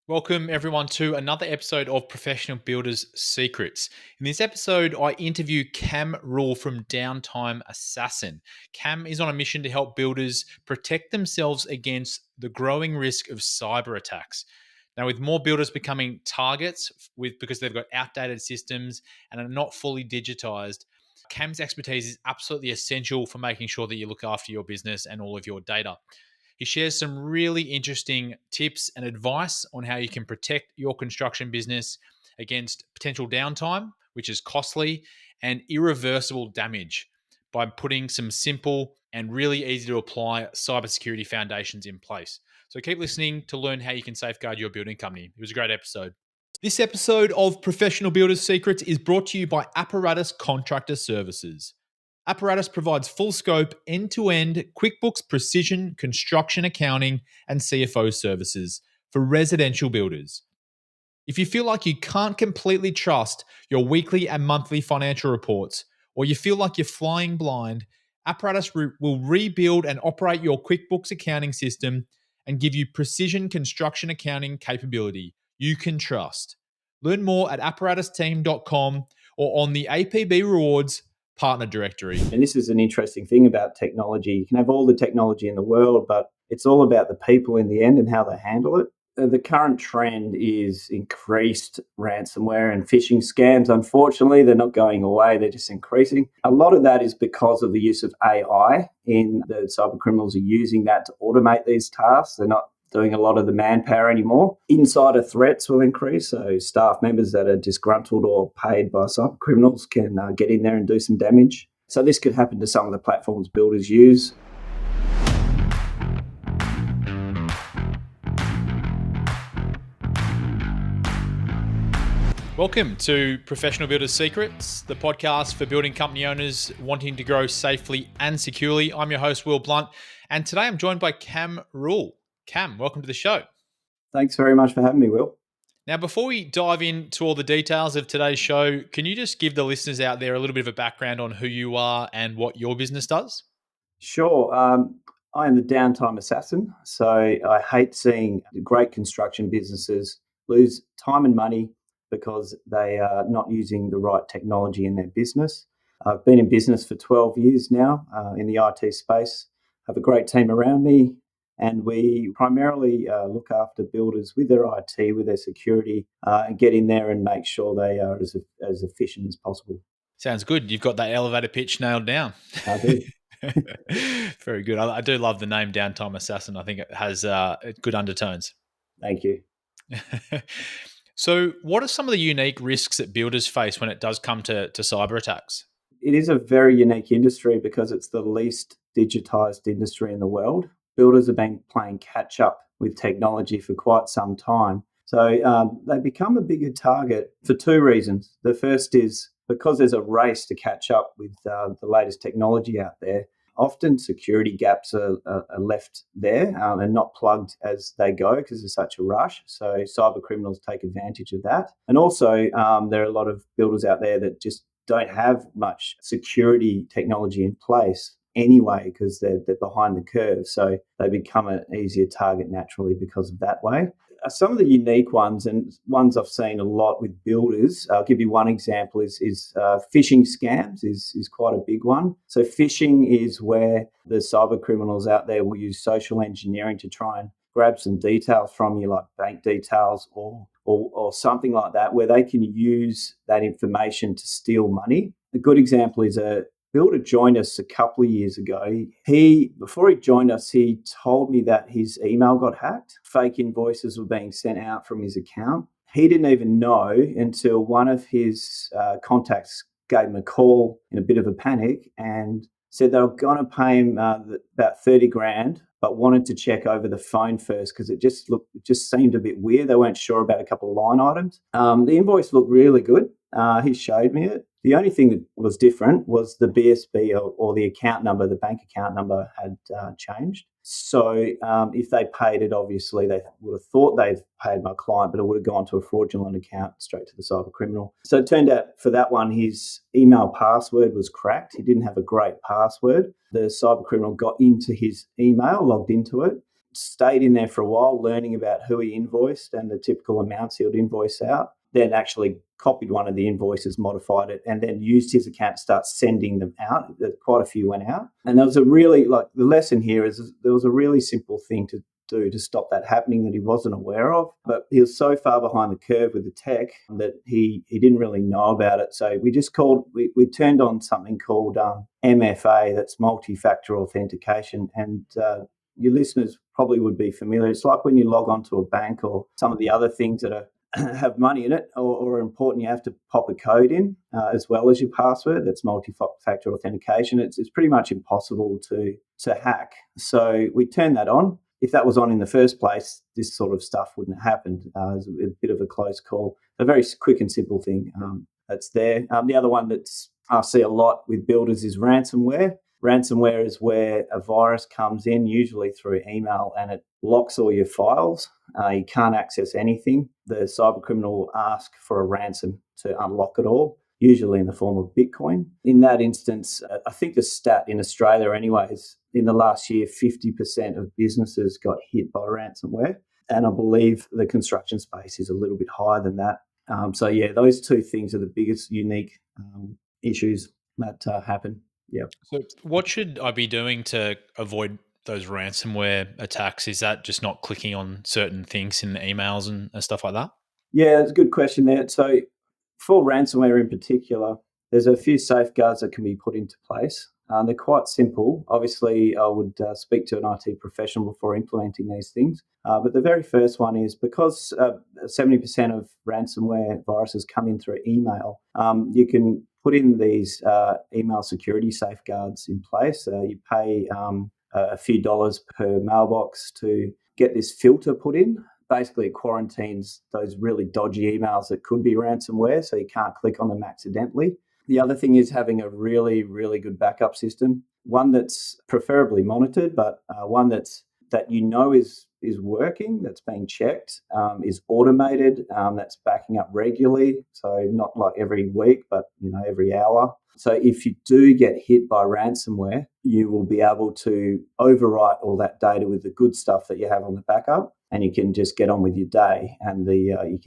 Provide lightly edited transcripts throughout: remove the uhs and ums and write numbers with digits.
Welcome, everyone, to another episode of Professional Builders Secrets. In this episode, I interview Cam Rule from Downtime Assassin. Cam is on a mission to help builders protect themselves against the growing risk of cyber attacks. Now, with more builders becoming targets because they've got outdated systems and are not fully digitized, Cam's expertise is absolutely essential for making sure that you look after your business and all of your data. He shares some really interesting tips and advice on how you can protect your construction business against potential downtime, which is costly, and irreversible damage by putting some simple and really easy to apply cybersecurity foundations in place. So keep listening to learn how you can safeguard your building company. It was a great episode. This episode of Professional Builders Secrets is brought to you by Apparatus Contractor Services. Apparatus provides full scope, end-to-end QuickBooks precision construction accounting and CFO services for residential builders. If you feel like you can't completely trust your weekly and monthly financial reports, or you feel like you're flying blind, Apparatus will rebuild and operate your QuickBooks accounting system and give you precision construction accounting capability you can trust. Learn more at apparatusteam.com or on the APB Rewards partner directory. And this is an interesting thing about technology. You can have all the technology in the world, but it's all about the people in the end and how they handle it. The current trend is increased ransomware and phishing scams. Unfortunately, they're not going away. They're just increasing. A lot of that is because of the use of AI. The cyber criminals are using that to automate these tasks. They're not doing a lot of the manpower anymore. Insider threats will increase, so staff members that are disgruntled or paid by cyber criminals can get in there and do some damage. So this could happen to some of the platforms builders use. Welcome to Professional Builders Secrets, the podcast for building company owners wanting to grow safely and securely. I'm your host, Will Blunt, and today I'm joined by Cam Rule. Cam, welcome to the show. Thanks very much for having me, Will. Now, before we dive into all the details of today's show, can you just give the listeners out there a little bit of a background on who you are and what your business does? Sure. I am the Downtime Assassin, so I hate seeing great construction businesses lose time and money because they are not using the right technology in their business. I've been in business for 12 years now in the IT space. I have a great team around me, and we primarily look after builders with their IT, with their security, and get in there and make sure they are as efficient as possible. Sounds good. You've got that elevator pitch nailed down. I do. Very good. I do love the name Downtime Assassin. I think it has good undertones. Thank you. So what are some of the unique risks that builders face when it does come to cyber attacks? It is a very unique industry because it's the least digitized industry in the world. Builders have been playing catch up with technology for quite some time. So they become a bigger target for two reasons. The first is because there's a race to catch up with the latest technology out there. Often security gaps are left there and not plugged as they go because there's such a rush. So cyber criminals take advantage of that. And also there are a lot of builders out there that just don't have much security technology in place anyway because they're behind the curve. So they become an easier target naturally because of that way. Some of the unique ones and ones I've seen a lot with builders, I'll give you one example, is phishing scams is quite a big one. So phishing is where the cyber criminals out there will use social engineering to try and grab some details from you, like bank details or something like that, where they can use that information to steal money. A good example is a builder joined us a couple of years ago. Before he joined us, he told me that his email got hacked. Fake invoices were being sent out from his account. He didn't even know until one of his contacts gave him a call in a bit of a panic and said they were going to pay him about 30 grand, but wanted to check over the phone first because it just seemed a bit weird. They weren't sure about a couple of line items. The invoice looked really good. He showed me it. The only thing that was different was the BSB or the account number, the bank account number had changed. So if they paid it, obviously they would have thought they've paid my client, but it would have gone to a fraudulent account straight to the cyber criminal. So it turned out for that one, his email password was cracked. He didn't have a great password. The cyber criminal got into his email, logged into it, stayed in there for a while, learning about who he invoiced and the typical amounts he would invoice out. Then actually copied one of the invoices, modified it, and then used his account to start sending them out. Quite a few went out. And there was a really, like, the lesson here is there was a really simple thing to do to stop that happening that he wasn't aware of. But he was so far behind the curve with the tech that he didn't really know about it. So we turned on something called MFA, that's multi-factor authentication. And your listeners probably would be familiar. It's like when you log on to a bank or some of the other things that are have money in it or are important, you have to pop a code in as well as your password. That's multi-factor authentication. It's pretty much impossible to hack. So we turned that on. If that was on in the first place, this sort of stuff wouldn't have happened. It's a bit of a close call. A very quick and simple thing that's there. The other one that's I see a lot with builders is ransomware. Ransomware is where a virus comes in, usually through email, and it locks all your files. You can't access anything. The cyber criminal will ask for a ransom to unlock it all, usually in the form of Bitcoin. In that instance, I think the stat in Australia anyways, in the last year, 50% of businesses got hit by ransomware. And I believe the construction space is a little bit higher than that. Those two things are the biggest unique issues that happen. Yeah. So, what should I be doing to avoid those ransomware attacks? Is that just not clicking on certain things in the emails and stuff like that? Yeah, it's a good question there. So, for ransomware in particular, there's a few safeguards that can be put into place. They're quite simple. Obviously, I would speak to an IT professional before implementing these things. But the very first one is because 70% of ransomware viruses come in through email, you can put in these email security safeguards in place. You pay a few dollars per mailbox to get this filter put in. Basically, it quarantines those really dodgy emails that could be ransomware, so you can't click on them accidentally. The other thing is having a really, really good backup system, one that's preferably monitored, but one that is working, that's being checked, is automated, that's backing up regularly, so not like every week, but every hour. So if you do get hit by ransomware, you will be able to overwrite all that data with the good stuff that you have on the backup, and you can just get on with your day. And you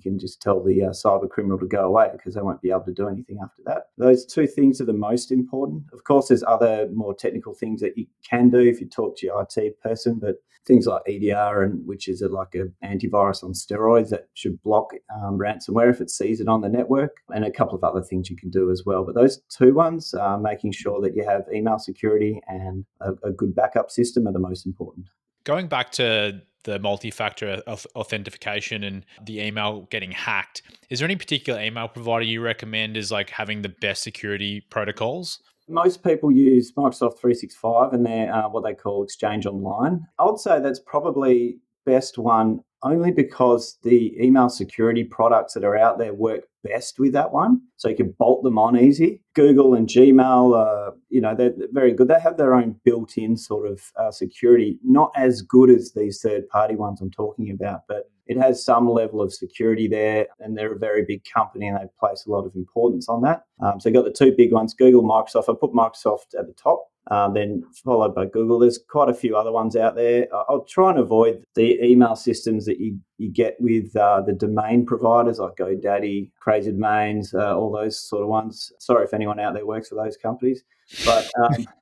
can just tell the cyber criminal to go away because they won't be able to do anything after that. Those two things are the most important. Of course, there's other more technical things that you can do if you talk to your IT person, but things like EDR, which is like an antivirus on steroids that should block ransomware if it sees it on the network, and a couple of other things you can do as well. But those two ones, making sure that you have email security and a good backup system, are the most important. Going back to the multi-factor authentication and the email getting hacked, is there any particular email provider you recommend as like having the best security protocols? Most people use Microsoft 365 and they're what they call Exchange Online. I would say that's probably best one only because the email security products that are out there work best with that one. So you can bolt them on easy. Google and Gmail, they're very good. They have their own built-in sort of security, not as good as these third-party ones I'm talking about, but it has some level of security there, and they're a very big company and they place a lot of importance on that. So you've got the two big ones, Google, Microsoft. I put Microsoft at the top, then followed by Google. There's quite a few other ones out there. I'll try and avoid the email systems that you get with the domain providers like GoDaddy, Crazy Domains, all those sort of ones. Sorry if anyone out there works for those companies. But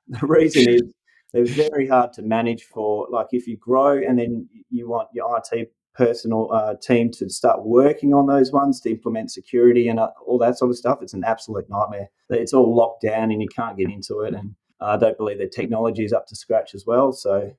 the reason is they're very hard to manage for, like, if you grow and then you want your IT personal team to start working on those ones to implement security and all that sort of stuff. It's an absolute nightmare. It's all locked down and you can't get into it. And I don't believe the technology is up to scratch as well. So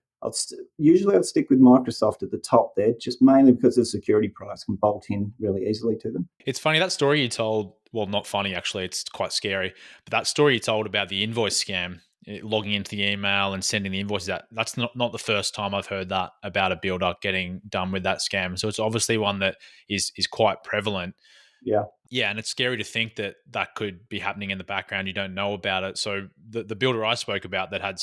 usually I'd stick with Microsoft at the top there, just mainly because the security products can bolt in really easily to them. It's funny, that story you told, well, not funny actually, it's quite scary, but that story you told about the invoice scam, logging into the email and sending the invoices out, that's not the first time I've heard that about a builder getting done with that scam. So it's obviously one that is quite prevalent. Yeah. Yeah, and it's scary to think that that could be happening in the background. You don't know about it. So the builder I spoke about that had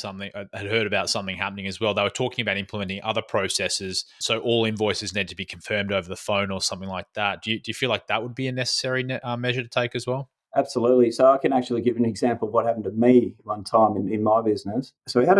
heard about something happening as well. They were talking about implementing other processes. So all invoices need to be confirmed over the phone or something like that. Do you feel like that would be a necessary measure to take as well? Absolutely. So I can actually give an example of what happened to me one time in my business. So we had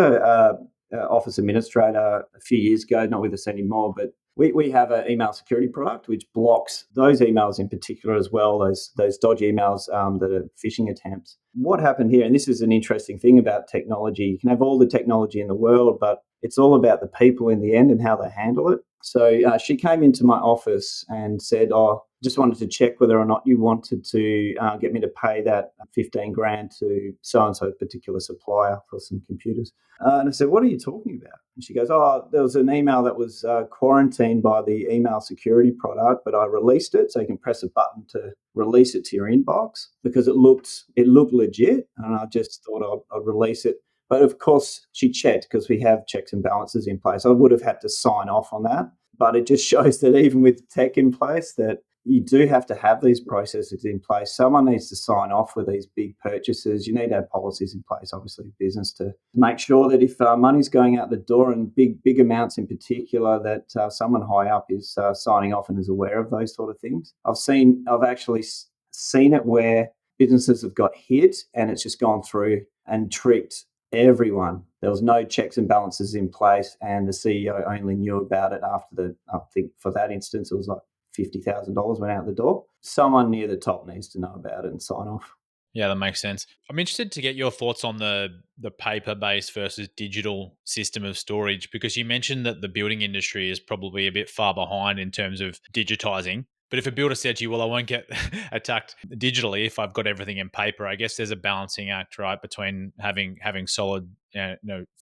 office administrator a few years ago, not with us anymore, but we have an email security product which blocks those emails in particular as well, those dodgy emails that are phishing attempts. What happened here, and this is an interesting thing about technology, you can have all the technology in the world, but it's all about the people in the end and how they handle it. So she came into my office and said, just wanted to check whether or not you wanted to get me to pay that 15 grand to so-and-so particular supplier for some computers. And I said, what are you talking about? And she goes, there was an email that was quarantined by the email security product, but I released it. So you can press a button to release it to your inbox because it looked legit. And I just thought I'd release it. But of course, she checked because we have checks and balances in place. I would have had to sign off on that. But it just shows that even with tech in place, that you do have to have these processes in place. Someone needs to sign off with these big purchases. You need to have policies in place, obviously, business to make sure that if money's going out the door and big amounts in particular, that someone high up is signing off and is aware of those sort of things. I've actually seen it where businesses have got hit and it's just gone through and tricked everyone. There was no checks and balances in place, and the CEO only knew about it after I think for that instance, it was like $50,000 went out the door. Someone near the top needs to know about it and sign off. Yeah, that makes sense. I'm interested to get your thoughts on the paper-based versus digital system of storage, because you mentioned that the building industry is probably a bit far behind in terms of digitizing. But if a builder said to you, well, I won't get attacked digitally if I've got everything in paper, I guess there's a balancing act, right, between having solid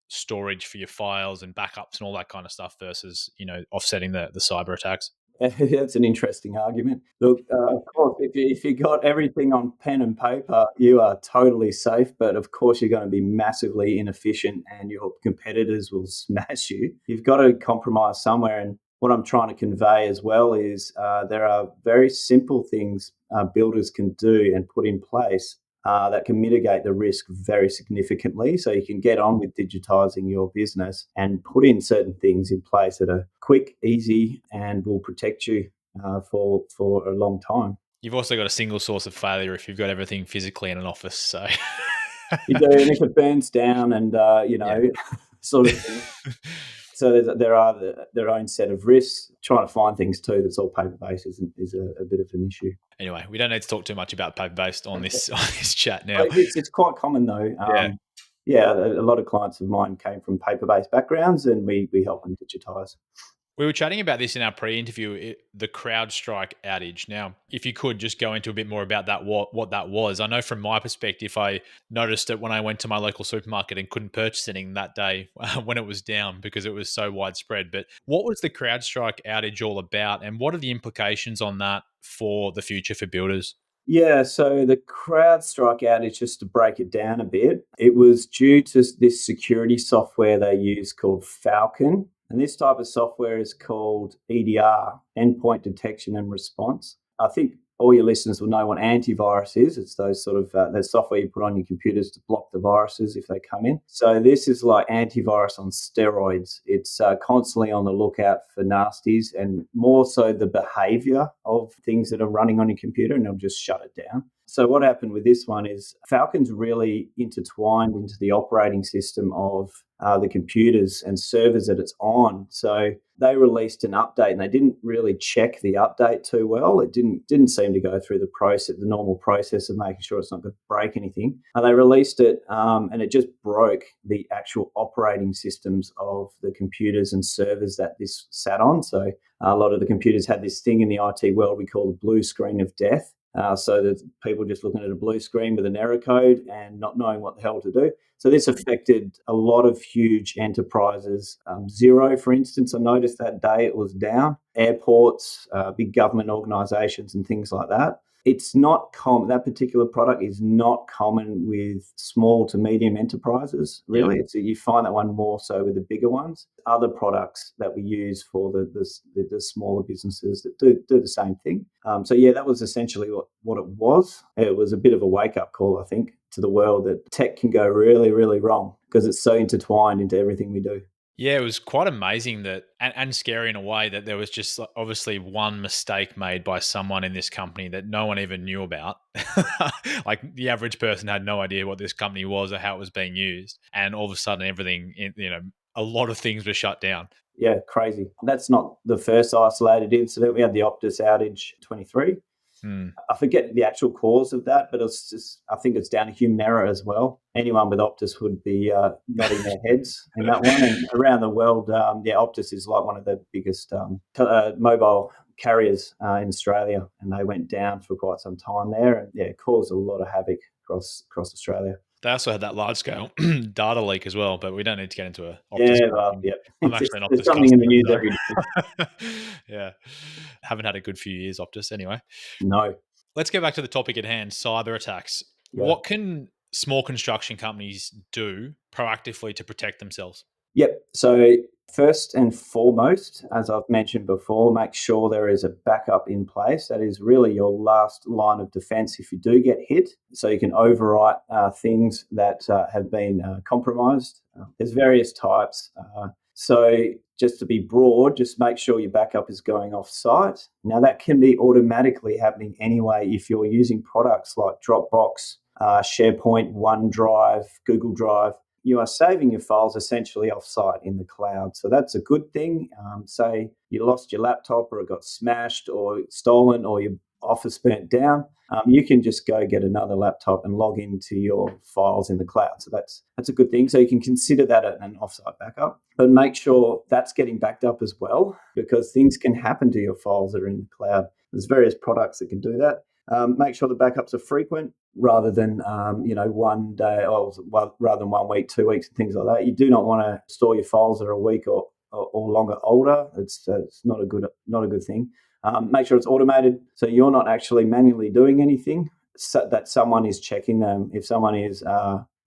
storage for your files and backups and all that kind of stuff versus, offsetting the cyber attacks. That's an interesting argument. Look, of course, if you got everything on pen and paper, you are totally safe. But of course, you're going to be massively inefficient, and your competitors will smash you. You've got to compromise somewhere. And what I'm trying to convey as well is there are very simple things builders can do and put in place that can mitigate the risk very significantly. So you can get on with digitizing your business and put in certain things in place that are quick, easy, and will protect you for a long time. You've also got a single source of failure if you've got everything physically in an office. So, You do, and if it burns down, and yeah. sort of thing. So there are their own set of risks. Trying to find things too that's all paper based is a bit of an issue. Anyway, we don't need to talk too much about paper based on this on this chat now. But it's quite common though. Yeah. Yeah, a lot of clients of mine came from paper-based backgrounds, and we help them digitize. We were chatting about this in our pre-interview, the CrowdStrike outage. Now, if you could just go into a bit more about that, what that was. I know from my perspective, I noticed it when I went to my local supermarket and couldn't purchase anything that day when it was down because it was so widespread. But what was the CrowdStrike outage all about, and what are the implications on that for the future for builders? Yeah, so the CrowdStrike outage, just to break it down a bit, it was due to this security software they use called Falcon. And this type of software is called EDR, Endpoint Detection and Response. I think all your listeners will know what antivirus is. It's those sort of the software you put on your computers to block the viruses if they come in. So this is like antivirus on steroids. It's constantly on the lookout for nasties and more so the behavior of things that are running on your computer, and it'll just shut it down. So what happened with this one is Falcon's really intertwined into the operating system of the computers and servers that it's on. So they released an update, and they didn't really check the update too well. It didn't seem to go through the normal process of making sure it's not going to break anything. They released it, and it just broke the actual operating systems of the computers and servers that this sat on. So a lot of the computers had this thing in the IT world we call the blue screen of death. So that people just looking at a blue screen with an error code and not knowing what the hell to do. So this affected a lot of huge enterprises. Xero, for instance, I noticed that day it was down. Airports, big government organisations and things like that. It's not common. That particular product is not common with small to medium enterprises, really. Yeah. You find that one more so with the bigger ones. Other products that we use for the smaller businesses that do the same thing. So yeah, that was essentially what it was. It was a bit of a wake-up call, I think, to the world that tech can go really, really wrong because it's so intertwined into everything we do. Yeah, it was quite amazing that, and scary in a way, that there was just obviously one mistake made by someone in this company that no one even knew about. Like the average person had no idea what this company was or how it was being used. And all of a sudden everything, a lot of things were shut down. Yeah, crazy. That's not the first isolated incident. We had the Optus outage 23. Hmm. I forget the actual cause of that, but it's just, I think it's down to human error as well. Anyone with Optus would be nodding their heads in that one. And around the world, Optus is like one of the biggest mobile carriers in Australia, and they went down for quite some time there, and it caused a lot of havoc across Australia. They also had that large scale data leak as well, but we don't need to get into a Optus Yeah, well, bashing. yeah. I'm actually an There's Optus something in the customer, news every day. so yeah, haven't had a good few years Optus anyway. No. Let's get back to the topic at hand: cyber attacks. Yeah. What can small construction companies do proactively to protect themselves? Yep. So, first and foremost, as I've mentioned before, make sure there is a backup in place. That is really your last line of defense if you do get hit. So, you can overwrite things that have been compromised. There's various types. So, just to be broad, just make sure your backup is going off site. Now, that can be automatically happening anyway if you're using products like Dropbox, SharePoint, OneDrive, Google Drive. You are saving your files essentially offsite in the cloud. So that's a good thing. Say you lost your laptop or it got smashed or stolen or your office burnt down, you can just go get another laptop and log into your files in the cloud. So that's a good thing. So you can consider that an offsite backup, but make sure that's getting backed up as well, because things can happen to your files that are in the cloud. There's various products that can do that. Make sure the backups are frequent rather than 1 day or rather than 1 week, 2 weeks, and things like that. You do not want to store your files that are a week or longer older. It's not a good thing. Make sure it's automated, so you're not actually manually doing anything. So that someone is checking them. If someone is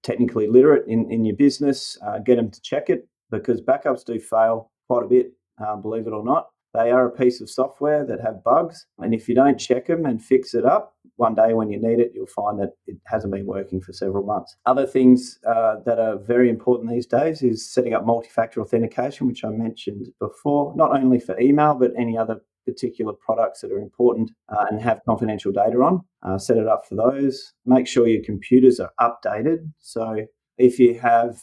technically literate in your business, get them to check it, because backups do fail quite a bit. Believe it or not. They are a piece of software that have bugs, and if you don't check them and fix it up, one day when you need it, you'll find that it hasn't been working for several months. Other things that are very important these days is setting up multi-factor authentication, which I mentioned before, not only for email, but any other particular products that are important and have confidential data on. Set it up for those. Make sure your computers are updated. So if you have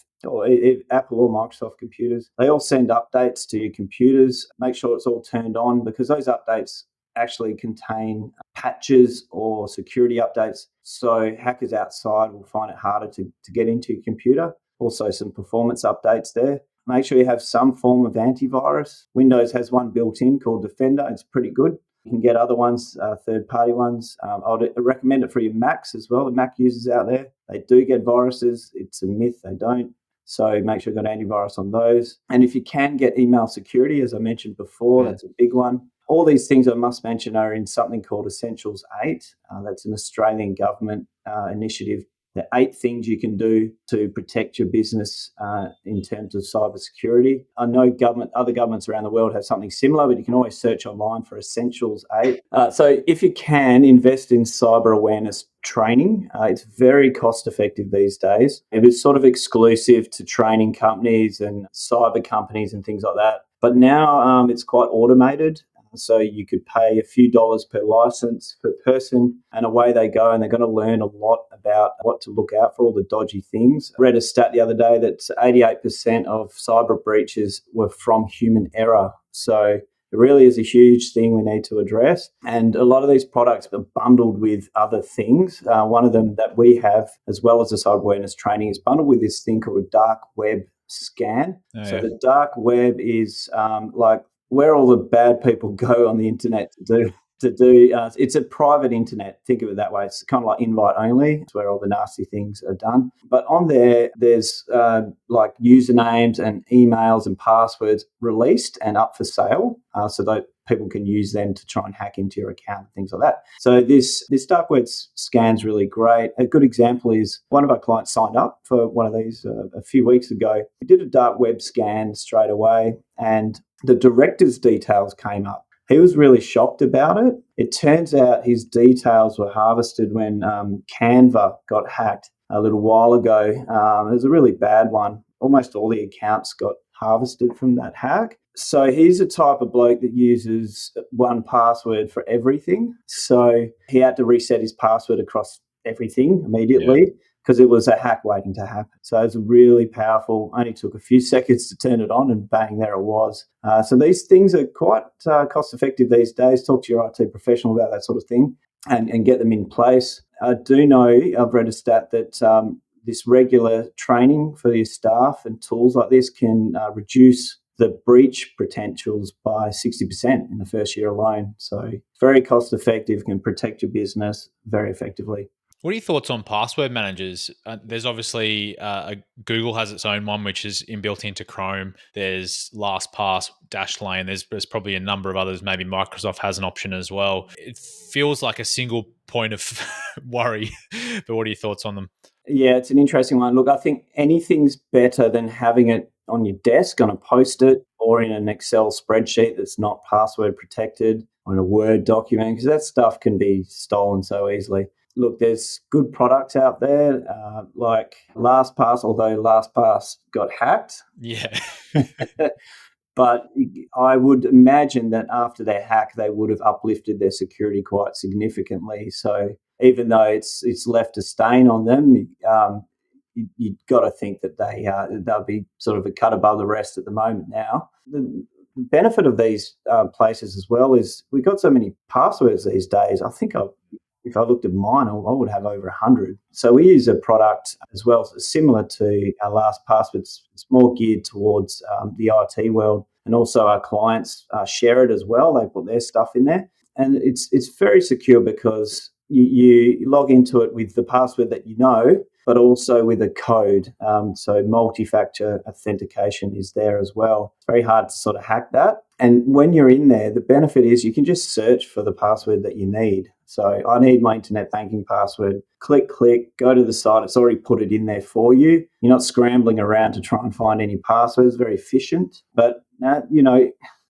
Apple or Microsoft computers, they all send updates to your computers. Make sure it's all turned on, because those updates actually contain patches or security updates. So hackers outside will find it harder to get into your computer. Also some performance updates there. Make sure you have some form of antivirus. Windows has one built in called Defender. It's pretty good. You can get other ones, third-party ones. I'd recommend it for your Macs as well. The Mac users out there, they do get viruses. It's a myth, they don't. So make sure you've got antivirus on those. And if you can get email security, as I mentioned before, that's a big one. All these things I must mention are in something called Essentials 8. That's an Australian government initiative. There are 8 things you can do to protect your business in terms of cybersecurity. I know other governments around the world have something similar, but you can always search online for Essentials 8. So if you can, invest in cyber awareness training. It's very cost effective these days. It was sort of exclusive to training companies and cyber companies and things like that. But now it's quite automated. So you could pay a few dollars per license per person, and away they go, and they're going to learn a lot about what to look out for, all the dodgy things. I read a stat the other day that 88% of cyber breaches were from human error. So it really is a huge thing we need to address. And a lot of these products are bundled with other things. One of them that we have, as well as the cyber awareness training, is bundled with this thing called a dark web scan. So the dark web is like where all the bad people go on the internet to do. It's a private internet. Think of it that way. It's kind of like invite only. It's where all the nasty things are done. But on there's like usernames and emails and passwords released and up for sale, so that people can use them to try and hack into your account and things like that. So this dark web scan's really great. A good example is one of our clients signed up for one of these a few weeks ago. We did a dark web scan straight away, and the director's details came up. He was really shocked about it. It turns out his details were harvested when Canva got hacked a little while ago. It was a really bad one. Almost all the accounts got harvested from that hack. So he's a type of bloke that uses one password for everything. So he had to reset his password across everything immediately, because it was a hack waiting to happen. So it's really powerful. Only took a few seconds to turn it on, and bang, there it was. So these things are quite cost effective these days. Talk to your IT professional about that sort of thing, and get them in place. I do know, I've read a stat that this regular training for your staff and tools like this can reduce the breach potentials by 60% in the first year alone. So very cost effective, can protect your business very effectively. What are your thoughts on password managers? There's obviously Google has its own one, which is inbuilt into Chrome. There's LastPass, Dashlane. There's probably a number of others. Maybe Microsoft has an option as well. It feels like a single point of worry. But what are your thoughts on them? Yeah, it's an interesting one. Look, I think anything's better than having it on your desk, on a post-it, or in an Excel spreadsheet that's not password protected, or in a Word document, because that stuff can be stolen so easily. Look, there's good products out there, like LastPass, although LastPass got hacked. Yeah. But I would imagine that after their hack, they would have uplifted their security quite significantly. So even though it's left a stain on them, you've got to think that they'll be sort of a cut above the rest at the moment now. The benefit of these places as well is we've got so many passwords these days. I think if I looked at mine, I would have over 100. So we use a product as well, similar to our LastPass, but it's more geared towards the IT world. And also our clients share it as well. They put their stuff in there. And it's very secure because you log into it with the password that you know, but also with a code. So multi-factor authentication is there as well. It's very hard to sort of hack that. And when you're in there, the benefit is you can just search for the password that you need. So I need my internet banking password. Click, go to the site. It's already put it in there for you. You're not scrambling around to try and find any passwords. Very efficient. But,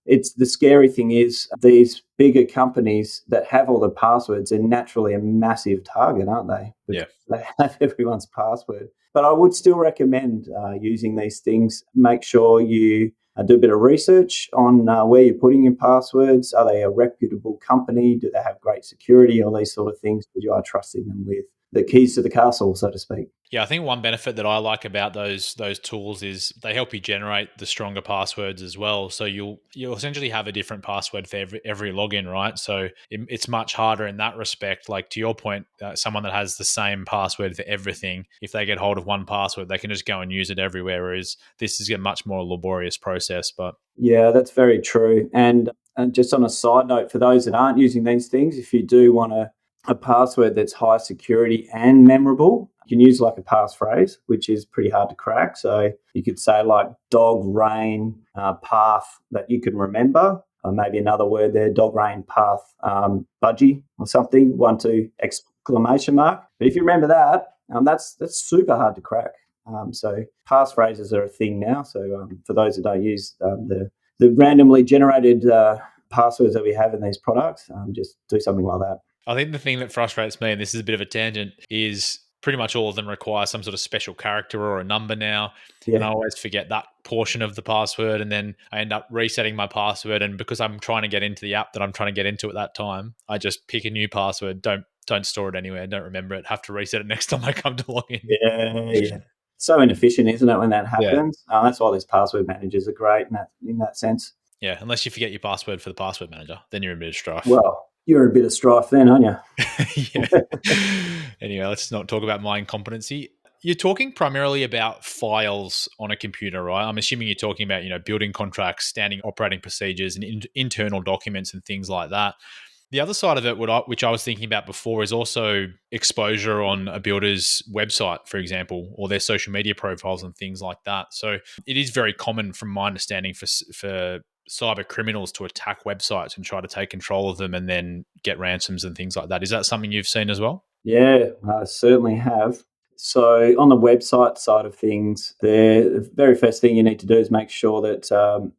it's the scary thing is these bigger companies that have all the passwords are naturally a massive target, aren't they? Yeah. Because they have everyone's password. But I would still recommend using these things. Make sure you do a bit of research on where you're putting your passwords. Are they a reputable company? Do they have great security? All these sort of things that you are trusting them with the keys to the castle, so to speak. Yeah, I think one benefit that I like about those tools is they help you generate the stronger passwords as well. So you'll essentially have a different password for every login, right? So it's much harder in that respect. Like to your point, someone that has the same password for everything, if they get hold of one password, they can just go and use it everywhere. Whereas this is a much more laborious process. But yeah, that's very true. And just on a side note, for those that aren't using these things, if you do want a password that's high security and memorable, you can use like a passphrase, which is pretty hard to crack. So you could say like dog, rain, path that you can remember. Or maybe another word there, dog, rain, path, budgie or something, 1, 2, exclamation mark. But if you remember that, that's super hard to crack. So passphrases are a thing now. So for those that don't use the randomly generated passwords that we have in these products, just do something like that. I think the thing that frustrates me, and this is a bit of a tangent, is pretty much all of them require some sort of special character or a number now. And I Yeah. always forget that portion of the password. And then I end up resetting my password. And because I'm trying to get into the app that I'm trying to get into at that time, I just pick a new password. Don't store it anywhere. Don't remember it. Have to reset it next time I come to log in. Yeah. So inefficient, isn't it, when that Yeah. happens? That's why these password managers are great in that sense. Yeah. Unless you forget your password for the password manager, then you're in a bit of strife. Well, you're in a bit of strife then, aren't you? Yeah. Anyway, let's not talk about my incompetency. You're talking primarily about files on a computer, right? I'm assuming you're talking about, building contracts, standing operating procedures, and internal documents and things like that. The other side of it, which I was thinking about before, is also exposure on a builder's website, for example, or their social media profiles and things like that. So it is very common, from my understanding, for cyber criminals to attack websites and try to take control of them and then get ransoms and things like that. Is that something you've seen as well? Yeah, I certainly have. So on the website side of things, the very first thing you need to do is make sure that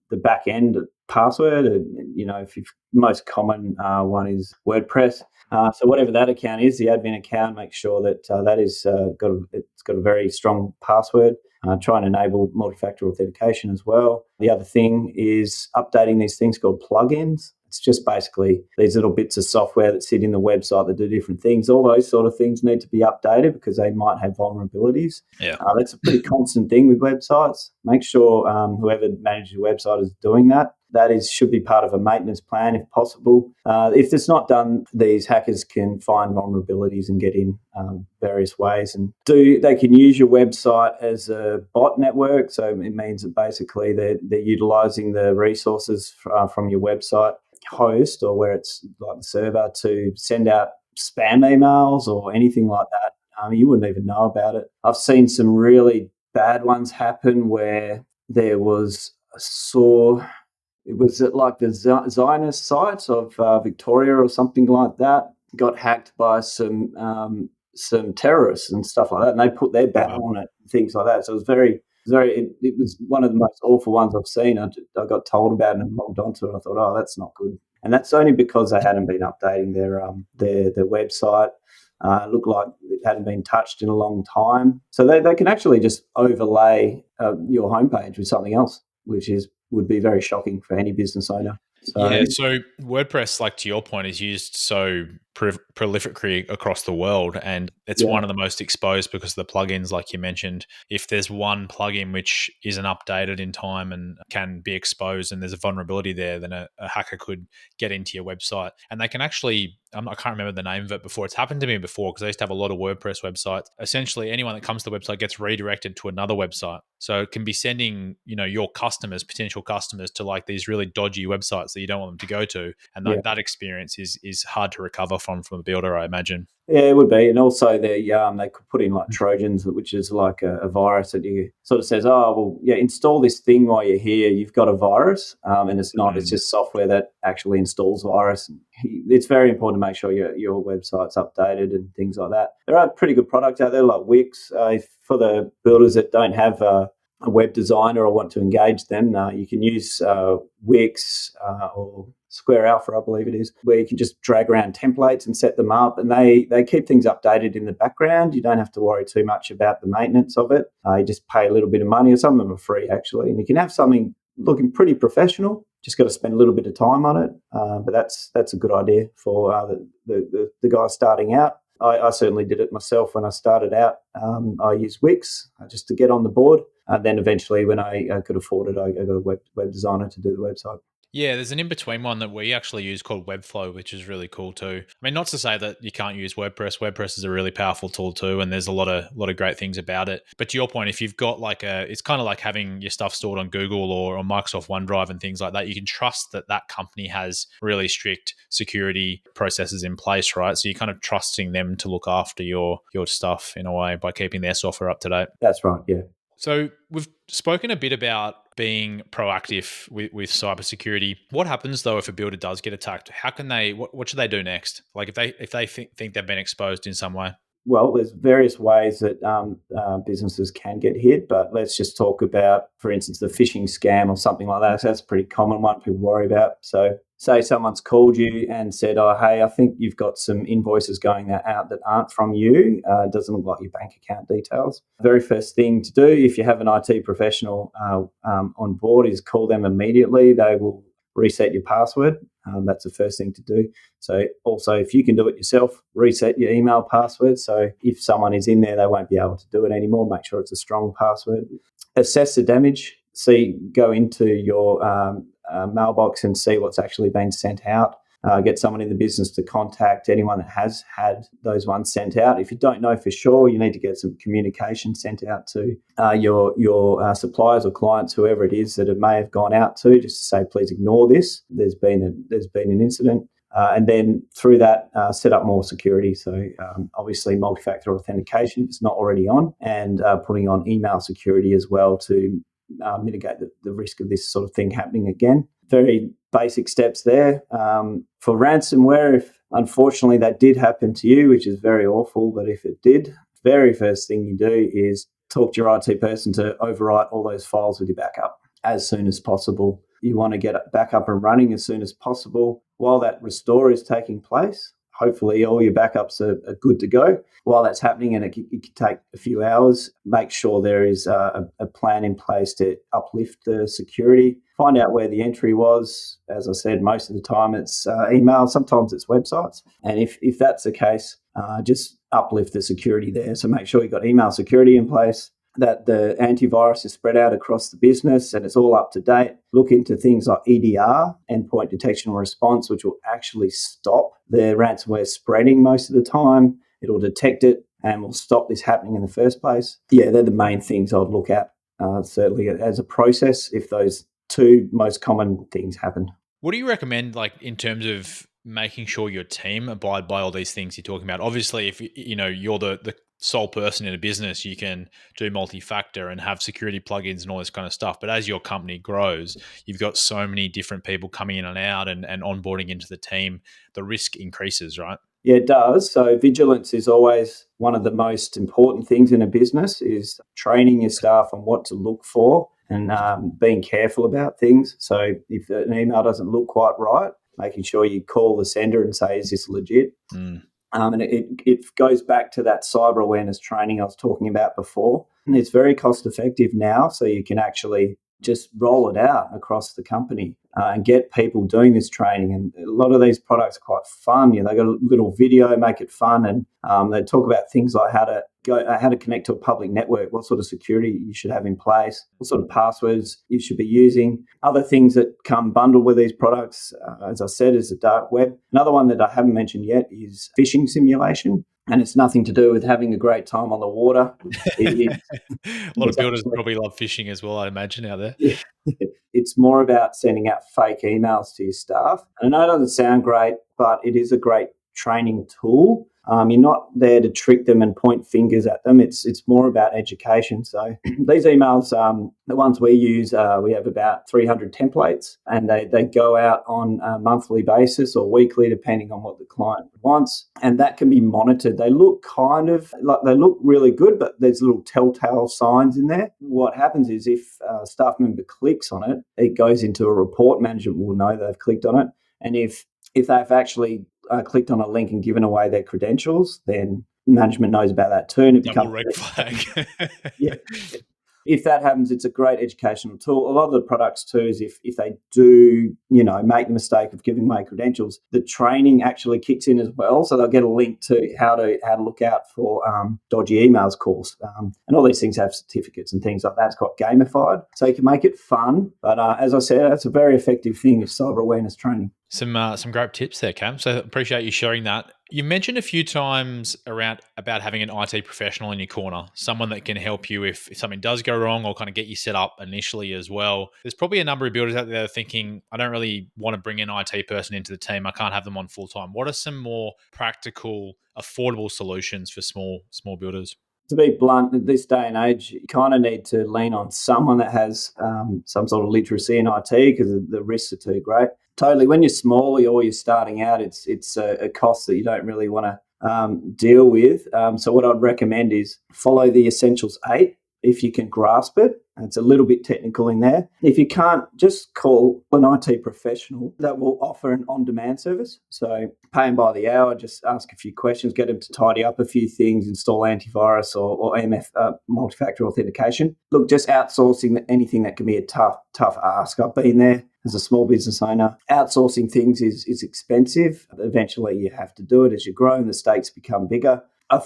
the back end password, if you've, most common one is WordPress. So whatever that account is, the admin account, make sure that that is it's got a very strong password. Try and enable multi-factor authentication as well. The other thing is updating these things called plugins. It's just basically these little bits of software that sit in the website that do different things. All those sort of things need to be updated because they might have vulnerabilities. Yeah. That's a pretty constant thing with websites. Make sure whoever manages your website is doing that. That should be part of a maintenance plan if possible. If it's not done, these hackers can find vulnerabilities and get in various ways. And they can use your website as a bot network. So it means that basically they're utilizing the resources from your website host or where it's like the server to send out spam emails or anything like that. You wouldn't even know about it. I've seen some really bad ones happen where there was it was at like the Zionist sites of Victoria or something like that. Got hacked by some terrorists and stuff like that, and they put their banner on it, things like that. So it was it was one of the most awful ones I've seen. I got told about it and logged onto it. I thought, oh, that's not good, and that's only because they hadn't been updating their website. It looked like it hadn't been touched in a long time. So they can actually just overlay your homepage with something else, which would be very shocking for any business owner. Yeah, so WordPress, like to your point, is used so prolifically across the world, and it's one of the most exposed because of the plugins, like you mentioned. If there's one plugin which isn't updated in time and can be exposed, and there's a vulnerability there, then a hacker could get into your website, and they can actually. I can't remember the name of it before. It's happened to me before because I used to have a lot of WordPress websites. Essentially, anyone that comes to the website gets redirected to another website. So it can be sending, your customers, potential customers, to like these really dodgy websites that you don't want them to go to, and that experience is hard to recover from a builder, I imagine. Yeah, it would be, and also they could put in like Trojans, which is like a virus that you sort of says, oh well, yeah, install this thing while you're here. You've got a virus, and it's not. It's just software that actually installs virus. It's very important to make sure your website's updated and things like that. There are pretty good products out there like Wix. For the builders that don't have a web designer or want to engage them, you can use Wix or Square Alpha, I believe it is, where you can just drag around templates and set them up, and they keep things updated in the background. You don't have to worry too much about the maintenance of it. You just pay a little bit of money, and some of them are free actually, and you can have something looking pretty professional. Just got to spend a little bit of time on it, but that's a good idea for the guys starting out. I certainly did it myself when I started out. I used Wix just to get on the board. Then eventually, when I could afford it, I got a web designer to do the website. Yeah, there's an in-between one that we actually use called Webflow, which is really cool too. I mean, not to say that you can't use WordPress. WordPress is a really powerful tool too, and there's a lot of great things about it. But to your point, if you've got it's kind of like having your stuff stored on Google or on Microsoft OneDrive and things like that. You can trust that company has really strict security processes in place, right? So you're kind of trusting them to look after your stuff in a way by keeping their software up to date. That's right, yeah. So we've spoken a bit about being proactive with cybersecurity. What happens though if a builder does get attacked? How can they? What should they do next? Like if they think they've been exposed in some way. Well, there's various ways that businesses can get hit, but let's just talk about, for instance, the phishing scam or something like that. So that's a pretty common one people worry about. So say someone's called you and said, oh, hey, I think you've got some invoices going out that aren't from you. It doesn't look like your bank account details. Very first thing to do, if you have an IT professional on board, is call them immediately. They will reset your password. That's the first thing to do. So also, if you can do it yourself, reset your email password. So if someone is in there, they won't be able to do it anymore. Make sure it's a strong password. Assess the damage. Go into your mailbox and see what's actually been sent out. Get someone in the business to contact anyone that has had those ones sent out. If you don't know for sure, you need to get some communication sent out to your suppliers or clients, whoever it is that it may have gone out to, just to say, please ignore this. There's been an incident. And then through that, set up more security. So obviously multi-factor authentication if it's not already on, and putting on email security as well to mitigate the risk of this sort of thing happening again. Very basic steps there. For ransomware, if unfortunately that did happen to you, which is very awful, but if it did, very first thing you do is talk to your IT person to overwrite all those files with your backup as soon as possible. You want to get it back up and running as soon as possible. While that restore is taking place, hopefully all your backups are good to go. While that's happening, and it can take a few hours, make sure there is a plan in place to uplift the security. find out where the entry was. As I said, most of the time it's email, sometimes it's websites. And if that's the case, just uplift the security there. So make sure you've got email security in place, that the antivirus is spread out across the business and it's all up to date. Look into things like EDR, endpoint detection and response, which will actually stop the ransomware spreading most of the time. It'll detect it and will stop this happening in the first place. Yeah, they're the main things I'd look at, certainly as a process, if those two most common things happen. What do you recommend, like in terms of making sure your team abide by all these things you're talking about? Obviously, if you're the sole person in a business, you can do multi-factor and have security plugins and all this kind of stuff. But as your company grows, you've got so many different people coming in and out and onboarding into the team. The risk increases, right? Yeah, it does. So vigilance is always one of the most important things in a business, is training your staff on what to look for and being careful about things. So if an email doesn't look quite right, making sure you call the sender and say, is this legit? And it goes back to that cyber awareness training I was talking about before. And it's very cost effective now, so you can actually just roll it out across the company and get people doing this training. And a lot of these products are quite fun. They got a little video, make it fun, and they talk about things like how to connect to a public network, what sort of security you should have in place, what sort of passwords you should be using. Other things that come bundled with these products, as I said, is the dark web. Another one that I haven't mentioned yet is phishing simulation. And it's nothing to do with having a great time on the water. A lot of builders probably love phishing as well, I imagine, out there. Yeah. It's more about sending out fake emails to your staff. And I know it doesn't sound great, but it is a great training tool. You're not there to trick them and point fingers at them. It's more about education. So these emails, the ones we use, we have about 300 templates, and they go out on a monthly basis or weekly, depending on what the client wants. And that can be monitored. They look they look really good, but there's little telltale signs in there. What happens is if a staff member clicks on it, it goes into a report. Management will know they've clicked on it. And if they've actually clicked on a link and given away their credentials, then management knows about that too. And it Double becomes red flag. yeah. If that happens, it's a great educational tool. A lot of the products too is if they do, make the mistake of giving away credentials, the training actually kicks in as well. So they'll get a link to how to look out for dodgy emails course. And all these things have certificates and things like that. It's quite gamified. So you can make it fun. But as I said, it's a very effective thing of cyber awareness training. Some great tips there, Cam. So appreciate you sharing that. You mentioned a few times about having an IT professional in your corner, someone that can help you if something does go wrong or kind of get you set up initially as well. There's probably a number of builders out there thinking, I don't really want to bring an IT person into the team. I can't have them on full time. What are some more practical, affordable solutions for small builders? To be blunt, at this day and age, you kind of need to lean on someone that has some sort of literacy in IT, because the risks are too great. Totally. When you're small or you're starting out, it's a cost that you don't really want to deal with. So what I'd recommend is follow the Essentials 8 if you can grasp it. It's a little bit technical in there. If you can't, just call an IT professional that will offer an on-demand service. So pay them by the hour, just ask a few questions, get them to tidy up a few things, install antivirus or MF, multi-factor authentication. Look, just outsourcing anything that can be a tough ask. I've been there as a small business owner. Outsourcing things is expensive. Eventually you have to do it as you grow and the stakes become bigger. I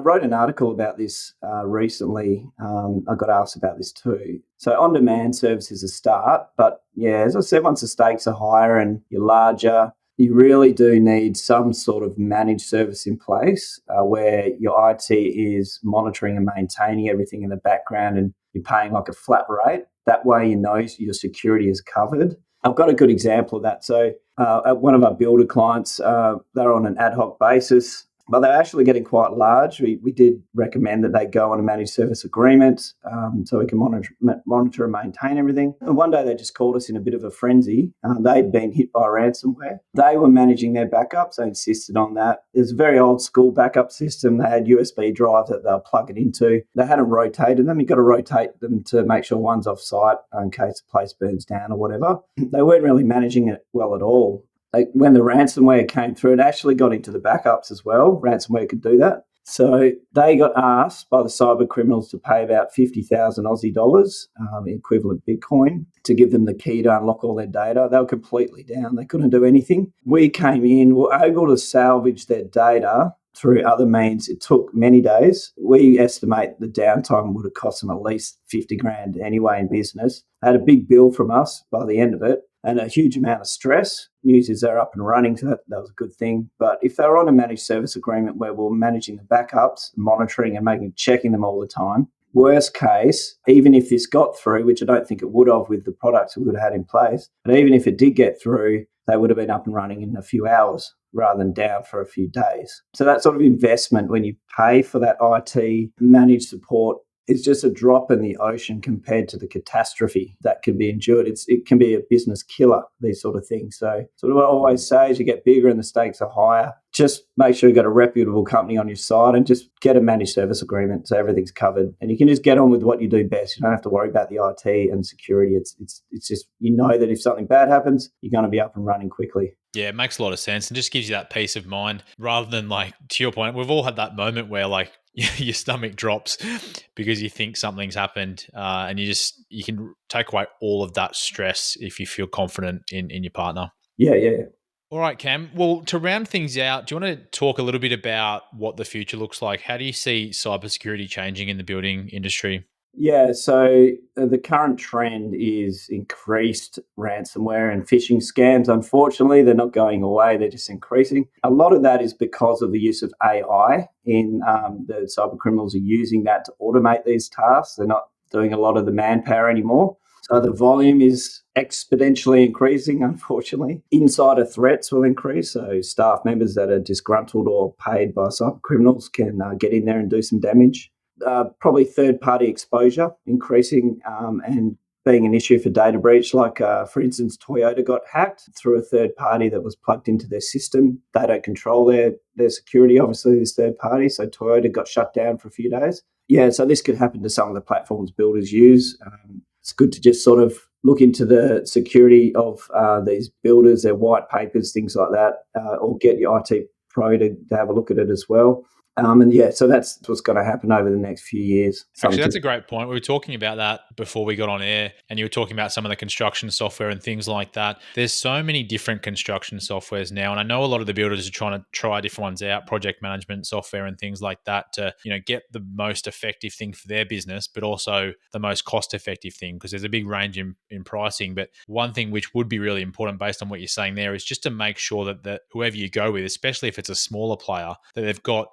wrote an article about this recently. I got asked about this too. So on-demand service is a start, but yeah, as I said, once the stakes are higher and you're larger, you really do need some sort of managed service in place where your IT is monitoring and maintaining everything in the background and you're paying like a flat rate. That way you know your security is covered. I've got a good example of that. So at one of our builder clients, they're on an ad hoc basis, but they're actually getting quite large. We did recommend that they go on a managed service agreement so we can monitor and maintain everything. And one day they just called us in a bit of a frenzy. They'd been hit by ransomware. They were managing their backups. They insisted on that. It was a very old school backup system. They had USB drives that they'll plug it into. They hadn't rotated them. You've got to rotate them to make sure one's off site in case the place burns down or whatever. They weren't really managing it well at all. When the ransomware came through, it actually got into the backups as well. Ransomware could do that. So they got asked by the cyber criminals to pay about 50,000 Aussie dollars, equivalent Bitcoin, to give them the key to unlock all their data. They were completely down. They couldn't do anything. We came in, were able to salvage their data through other means. It took many days. We estimate the downtime would have cost them at least 50 grand anyway in business. They had a big bill from us by the end of it and a huge amount of stress. News is they're up and running, so that was a good thing. But if they were on a managed service agreement where we're managing the backups, monitoring and checking them all the time, worst case, even if this got through, which I don't think it would have with the products we would have had in place, but even if it did get through, they would have been up and running in a few hours rather than down for a few days. So that sort of investment when you pay for that IT managed support is just a drop in the ocean compared to the catastrophe that can be endured. It can be a business killer, these sort of things. So sort of what I always say is you get bigger and the stakes are higher. Just make sure you've got a reputable company on your side and just get a managed service agreement so everything's covered. And you can just get on with what you do best. You don't have to worry about the IT and security. It's just, you know that if something bad happens, you're going to be up and running quickly. Yeah, it makes a lot of sense and just gives you that peace of mind rather than, like, to your point, we've all had that moment where, like, your stomach drops because you think something's happened, and you can take away all of that stress if you feel confident in your partner. Yeah. All right, Cam. Well, to round things out, do you want to talk a little bit about what the future looks like? How do you see cybersecurity changing in the building industry? Yeah, so the current trend is increased ransomware and phishing scams. Unfortunately, they're not going away, they're just increasing. A lot of that is because of the use of AI in the cyber criminals are using that to automate these tasks. They're not doing a lot of the manpower anymore. So the volume is exponentially increasing, unfortunately. Insider threats will increase. So staff members that are disgruntled or paid by cyber criminals can get in there and do some damage. Probably third-party exposure increasing and being an issue for data breach. Like, for instance, Toyota got hacked through a third party that was plugged into their system. They don't control their security, obviously, this third party. So Toyota got shut down for a few days. Yeah, so this could happen to some of the platforms builders use. It's good to just sort of look into the security of these builders, their white papers, things like that, or get your IT pro to have a look at it as well. So that's what's going to happen over the next few years. Actually, that's a great point. We were talking about that before we got on air, and you were talking about some of the construction software and things like that. There's so many different construction softwares now, and I know a lot of the builders are trying to try different ones out, project management software and things like that, to get the most effective thing for their business, but also the most cost-effective thing, because there's a big range in pricing. But one thing which would be really important, based on what you're saying there, is just to make sure that whoever you go with, especially if it's a smaller player, that they've got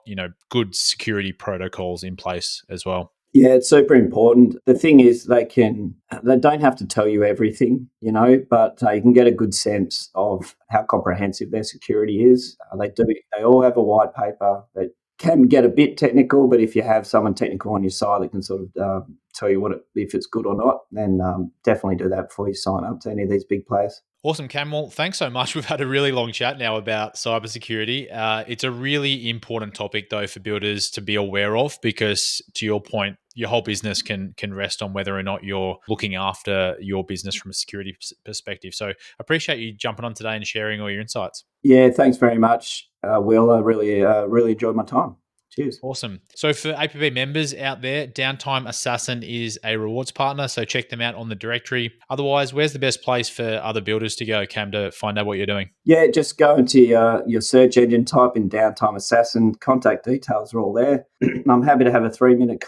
good security protocols in place as well. Yeah, it's super important. The thing is, they don't have to tell you everything, but you can get a good sense of how comprehensive their security is. They all have a white paper that can get a bit technical, but if you have someone technical on your side that can sort of tell you if it's good or not, then definitely do that before you sign up to any of these big players. Awesome, Cam. Well, thanks so much. We've had a really long chat now about cybersecurity. It's a really important topic, though, for builders to be aware of, because, to your point, your whole business can rest on whether or not you're looking after your business from a security perspective. So I appreciate you jumping on today and sharing all your insights. Yeah, thanks very much, Will. I really enjoyed my time. Cheers. Awesome. So for APB members out there, Downtime Assassin is a rewards partner, so check them out on the directory. Otherwise, where's the best place for other builders to go, Cam, to find out what you're doing? Yeah, just go into your search engine, type in Downtime Assassin. Contact details are all there. I'm happy to have a 30-minute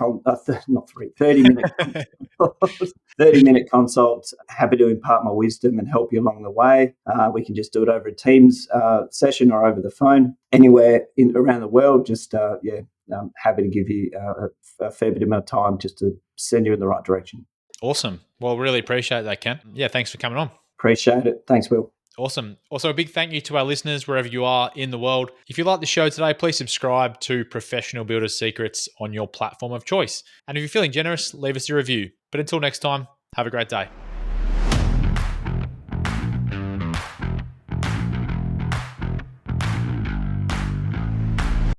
30-minute consult. Happy to impart my wisdom and help you along the way. We can just do it over a Teams session or over the phone. Anywhere around the world, I'm happy to give you a fair bit of time just to send you in the right direction. Awesome. Well, really appreciate that, Cam. Yeah, thanks for coming on. Appreciate it. Thanks, Will. Awesome. Also, a big thank you to our listeners wherever you are in the world. If you like the show today, please subscribe to Professional Builders Secrets on your platform of choice. And if you're feeling generous, leave us a review. But until next time, have a great day.